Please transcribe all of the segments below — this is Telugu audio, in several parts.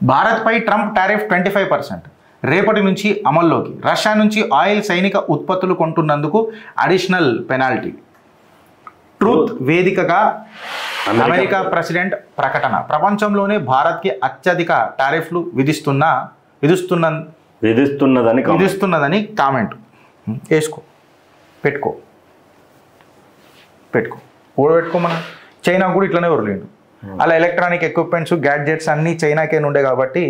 భారత్పై ట్రంప్ టారిఫ్ 25% రేపటి నుంచి అమల్లోకి. రష్యా నుంచి ఆయిల్ సైనిక ఉత్పత్తులు కొంటున్నందుకు అడిషనల్ పెనాల్టీ. ట్రూత్ వేదికగా అమెరికా ప్రెసిడెంట్ ప్రకటన. ప్రపంచంలోనే భారత్కి అత్యధిక టారిఫ్లు విధిస్తున్నదని కామెంట్. వేసుకో, పెట్టుకో మనం. చైనా కూడా ఇట్లనే వరలేండు. అలా ఎలక్ట్రానిక్ ఎక్విప్మెంట్స్ గ్యాడ్జెట్స్ అన్నీ చైనాకే ఉండే కాబట్టి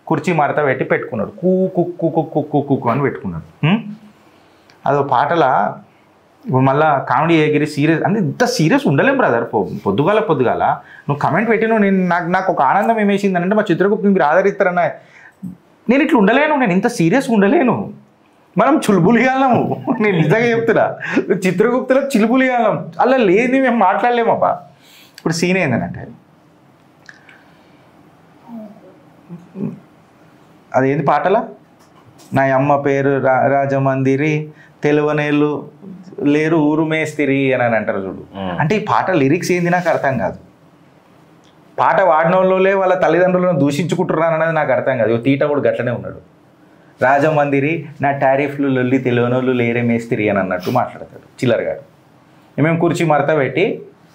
కుర్చీ మడత పెట్టి పెట్టుకున్నాడు. కుక్కు అని పెట్టుకున్నాడు. అదో పాటల ఇప్పుడు మళ్ళీ కామెడీ ఎగిరి సీరియస్ అంటే ఇంత సీరియస్ ఉండలేం బ్రదర్. పొద్దుగాల నువ్వు కమెంట్ పెట్టినావు. నాకు ఒక ఆనందం ఏమేసింది అంటే మా చిత్రగుప్త మీరు ఆదరిస్తారన్న. నేను ఇట్లా ఉండలేను, నేను ఇంత సీరియస్గా ఉండలేను. మనం చులుబులిగాలము. నేను నిజంగా చెప్తున్నా, చిత్రగుప్తలో చిలుబులిగాలం అలా లేదు, మేము మాట్లాడలేమబ్బా. ఇప్పుడు సీన్ ఏంటంటే అదేంది పాటల నా అమ్మ పేరు రాజమందిరి తెలువనేళ్ళు లేరు ఊరు మేస్తిరి అని అంటారు చూడు. అంటే ఈ పాట లిరిక్స్ ఏంది నాకు అర్థం కాదు. పాట వాడిన వాళ్ళే వాళ్ళ తల్లిదండ్రులను దూషించుకుంటున్నాను అనేది నాకు అర్థం కాదు. తీట కూడా గట్లనే ఉన్నాడు. రాజమందిరి నా టారిఫ్లు లొల్లి తెలియనోళ్ళు లేరే మేస్తిరి అని అన్నట్టు మాట్లాడతాడు చిల్లరగాడు. మేము కుర్చీ మడత పెట్టి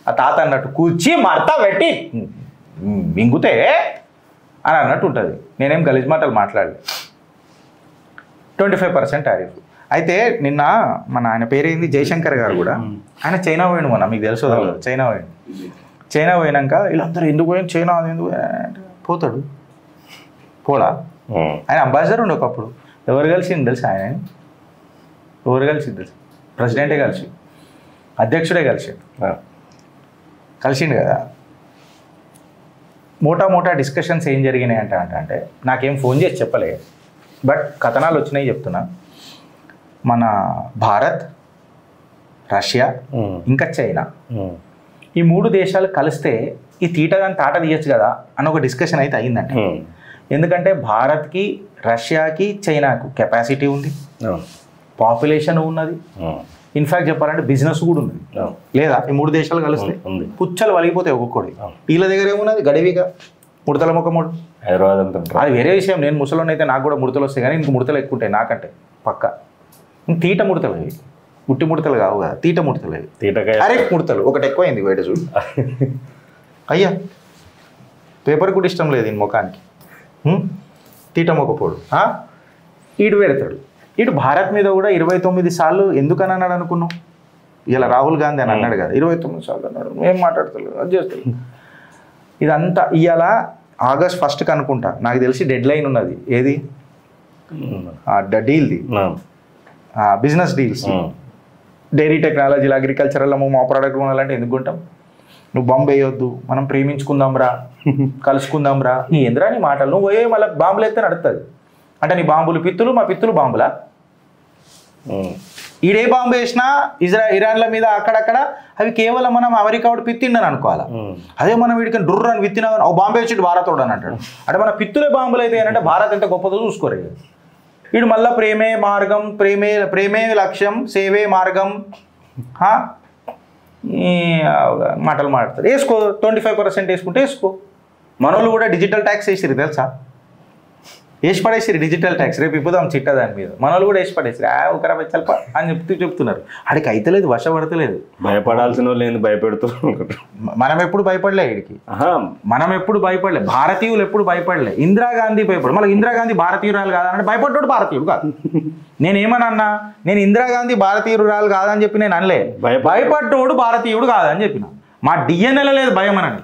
ఆ తాత అన్నట్టు కుర్చీ మడత పెట్టి మింగుతే అని అన్నట్టు ఉంటుంది. నేనేం గలీజ్ మాటలు మాట్లాడలేదు. 25% టారిఫ్. అయితే నిన్న ఆయన పేరేంది జయశంకర్ గారు కూడా ఆయన చైనా పోయిండు. మీకు తెలుసు చైనా పోయినాక వీళ్ళందరూ ఎందుకు పోయింది చైనా ఎందుకు పోతాడు పోడా. ఆయన అంబాసిడర్ ఉండే ఒకప్పుడు. ఎవరు కలిసింది తెలుసు ఆయన? ఎవరు కలిసింది తెలుసు? ప్రెసిడెంటే కలిసి, అధ్యక్షుడే కలిసిండు కదా. మోటా డిస్కషన్స్ ఏం జరిగినాయి అంటే నాకేం ఫోన్ చేసి చెప్పలే, బట్ కథనాలు వచ్చినాయి చెప్తున్నా. మన భారత్, రష్యా ఇంకా చైనా ఈ 3 దేశాలు కలిస్తే ఈ తీటగాని తాట తీయచ్చు కదా అని ఒక డిస్కషన్ అయితే అయిందంట. ఎందుకంటే భారత్కి, రష్యాకి, చైనాకు కెపాసిటీ ఉంది, పాపులేషన్ ఉన్నది, ఇన్ఫ్యాక్ట్ చెప్పాలంటే బిజినెస్ కూడా ఉన్నది. లేదా ఈ 3 దేశాలు కలిస్తే పుచ్చలు వలిగిపోతాయి ఒక్కొక్కటి. వీళ్ళ దగ్గర ఏమున్నది గడివిగా ముడతల ముఖముడు హైదరాబాద్ అంతా. అది వేరే విషయం. నేను ముసలోని అయితే నాకు కూడా ముడతలు వస్తాయి, కానీ ఇంక ముడతలు ఎక్కువ ఉంటాయి నాకంటే పక్క. తీట ముడతలు అవి, ఉట్టి ముడతలు కావు కదా, తీట ముడతలు అవి. అరే ముడతలు ఒకటి ఎక్కువైంది బయట చూడు. అయ్యా పేపర్ కూడా ఇష్టం లేదు ఈ ముఖానికి. తీట మొక్కపోడు ఈడు పెడతాడు. ఇటు భారత్ మీద కూడా 29 సార్లు ఎందుకని అన్నాడు అనుకున్నావు? ఇలా రాహుల్ గాంధీ అని అన్నాడు కదా, 29 సార్లు అన్నాడు. ఏం మాట్లాడతలేదు, అది చేస్తాడు. ఇదంతా ఇవాళ ఆగస్ట్ 1కి అనుకుంటా నాకు తెలిసి డెడ్ లైన్ ఉన్నది. ఏది డీల్ది, బిజినెస్ డీల్స్, డైరీ టెక్నాలజీలు, అగ్రికల్చరల్ మా ప్రోడక్ట్ కొనాలంటే ఎందుకు కొంటాం? నువ్వు బాంబు వేయొద్దు, మనం ప్రేమించుకుందాం రా, కలుసుకుందాం రా, నీ ఎందురా నీ మాటలు. నువ్వు పోయే మళ్ళీ బాంబులు ఎత్తే నడుస్తుంది అంటే నీ బాంబులు పిత్తులు, మా పిత్తులు బాంబులా? ఈడే బాంబు వేసినా ఇరాన్ల మీద అక్కడక్కడ అవి కేవలం మనం అమెరికా వాడు పిత్తిండని అనుకోవాలా. అదే మనం వీడికి డుర్రు అని విత్తినా ఓ బాంబు వేసి భారతోడు అని అంటాడు. అంటే మన పిత్తులే బాంబులు అయితే అంటే భారత్ ఎంత గొప్పదో చూసుకోరు. వీడు మళ్ళీ ప్రేమే మార్గం, ప్రేమే లక్ష్యం, సేవే మార్గం మాటలు మాట్లాడతారు. వేసుకో 25% వేసుకుంటే వేసుకో. మనోళ్ళు కూడా డిజిటల్ ట్యాక్స్ వేసిరు తెలుసా? వేసి పడేసిరు డిజిటల్ ట్యాక్స్. రేపు ఇప్పుదాం చిట్టా దాని మీద. మనోళ్ళు కూడా వేసి పడేసిరు. ఒకరా చల్ప అని చెప్తున్నారు. ఆడికి అయితలేదు, వశపడతలేదు. భయపడాల్సిన వాళ్ళు భయపెడుతున్నారు. మనం ఎప్పుడు భయపడలే వీడికి, మనం ఎప్పుడు భయపడలే. భారతీయులు ఎప్పుడు భయపడలే. ఇందిరాగాంధీ భయపడు. మళ్ళీ ఇందిరాగాంధీ భారతీయురాలు కాదంటే భయపడ్డాడు భారతీయుడు కాదు. నేనేమన్నా, నేను ఇందిరాగాంధీ భారతీయురాలు కాదని చెప్పి నేను అనలే. భయపడ్డోడు భారతీయుడు కాదని చెప్పిన. మా డిఎన్ఏలో లేదు భయం అని,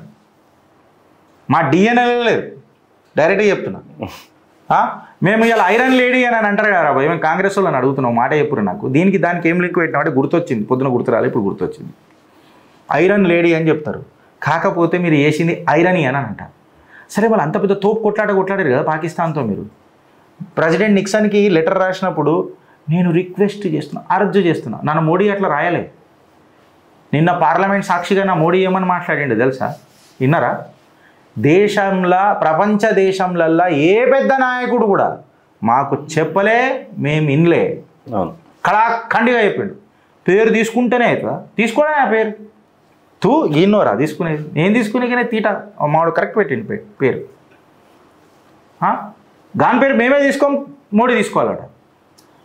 మా డిఎన్ఏలో లేదు. డైరెక్ట్గా చెప్తున్నా. మేము ఇలా ఐరన్ లేడీ అని అంటారు కదా భయం. కాంగ్రెస్ వాళ్ళని అడుగుతున్నాం, మాట చెప్పురు నాకు. దానికి ఏం లింక్ పెట్టినామంటే గుర్తొచ్చింది. పొద్దున గుర్తురాలి, ఇప్పుడు గుర్తొచ్చింది. ఐరన్ లేడీ అని చెప్తారు, కాకపోతే మీరు వేసింది ఐరనీ అని అంటారు. సరే, వాళ్ళు అంత పెద్ద తోపు కొట్లాడారు కదా పాకిస్తాన్తో. మీరు ప్రెసిడెంట్ నిక్సన్కి లెటర్ రాసినప్పుడు నేను రిక్వెస్ట్ చేస్తున్నా, అర్జు చేస్తున్నా, నన్ను మోడీ అట్లా రాయలే. నిన్న పార్లమెంట్ సాక్షిగా నా మోడీ ఏమని మాట్లాడిండు తెలుసా? విన్నారా? దేశంలో, ప్రపంచ దేశంలల్లో ఏ పెద్ద నాయకుడు కూడా మాకు చెప్పలే, మేము ఇన్లే, ఖండిగా చెప్పిండు. పేరు తీసుకుంటేనే అవుతుందా? తీసుకోవడా ఆ పేరు? తూ ఈన్నోరా తీసుకునేది? నేను తీసుకునే తీట మావాడు కరెక్ట్ పెట్టిండు పేరు. గాని పేరు మేమే తీసుకోం, మోడీ తీసుకోవాలట.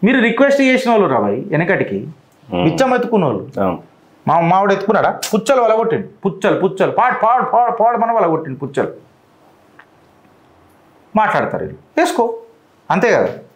మీరు రిక్వెస్ట్ చేసిన వాళ్ళు రాబాయి వెనకటికి బిచ్చం ఎత్తుకున్న వాళ్ళు. మావాడు ఎత్తుకున్నాడా? పుచ్చలు వలగొట్టిండు, పుచ్చలు పాడమని వలగొట్టిండు పుచ్చలు. మాట్లాడతారు వీళ్ళు, వేసుకో అంతే కదా.